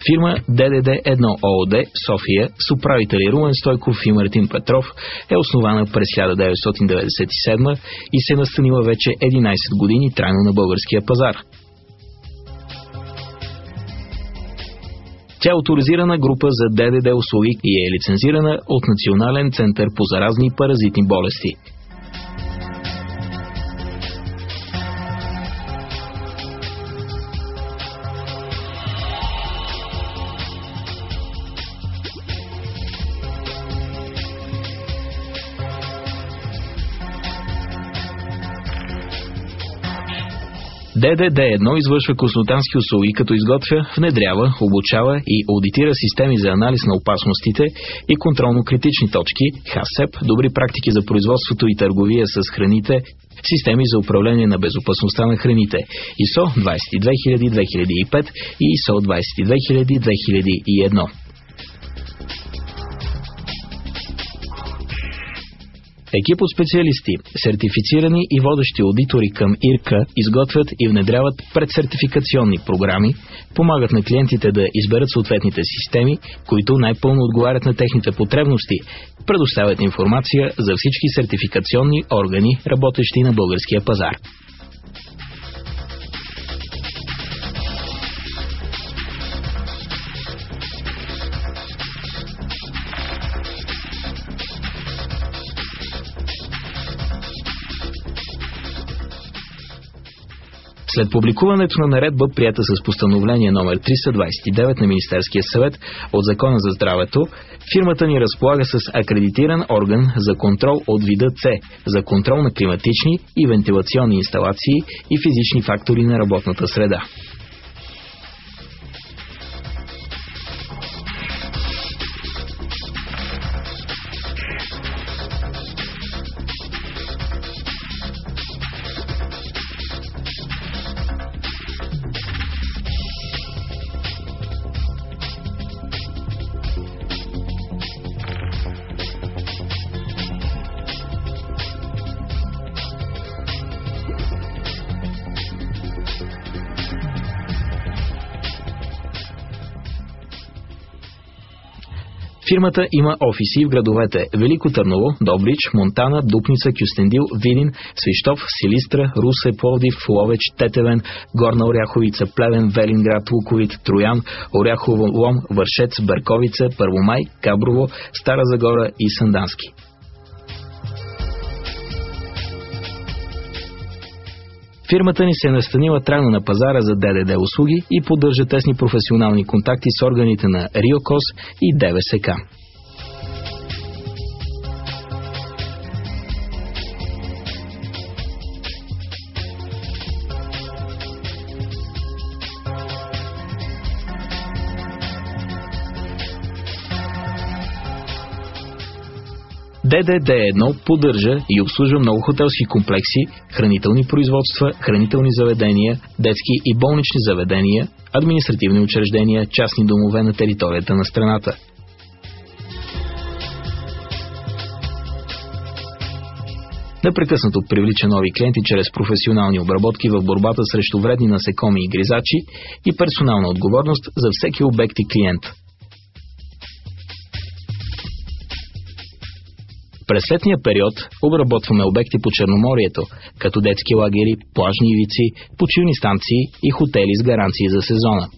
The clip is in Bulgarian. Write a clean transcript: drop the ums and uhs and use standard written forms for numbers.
Фирма ДДД-1 ООД София с управители Румен Стойков и Мартин Петров е основана през 1997 и се настанила вече 11 години трайно на българския пазар. Тя е оторизирана група за ДДД услуги и е лицензирана от Национален център по заразни и паразитни болести. ДДД-1 извършва консултантски услуги, като изготвя, внедрява, обучава и аудитира системи за анализ на опасностите и контролно-критични точки, ХАСЕП, добри практики за производството и търговия с храните, системи за управление на безопасността на храните, ISO 22000-2005 и ISO 22000-2001. Екип от специалисти, сертифицирани и водещи аудитори към ИРКА изготвят и внедряват предсертификационни програми, помагат на клиентите да изберат съответните системи, които най-пълно отговарят на техните потребности, предоставят информация за всички сертификационни органи, работещи на българския пазар. След публикуването на наредба, приета с постановление номер 329 на Министерския съвет от Закона за здравето, фирмата ни разполага с акредитиран орган за контрол от вида С, за контрол на климатични и вентилационни инсталации и физични фактори на работната среда. Фирмата има офиси в градовете Велико Търново, Добрич, Монтана, Дупница, Кюстендил, Видин, Свищов, Силистра, Русе, Пловдив, Ловеч, Тетевен, Горна Оряховица, Плевен, Велинград, Луковит, Троян, Оряхово Лом, Вършец, Берковица, Първомай, Габрово, Стара Загора и Сандански. Фирмата ни се е настанила трайно на пазара за ДДД услуги и поддържа тесни професионални контакти с органите на РИОКОС и ДВСК. ДДД-1 поддържа и обслужва много хотелски комплекси, хранителни производства, хранителни заведения, детски и болнични заведения, административни учреждения, частни домове на територията на страната. Непрекъснато привлича нови клиенти чрез професионални обработки в борбата срещу вредни насекоми и гризачи и персонална отговорност за всеки обект и клиент. През летния период обработваме обекти по Черноморието, като детски лагери, плажни ивици, почивни станции и хотели с гаранции за сезона.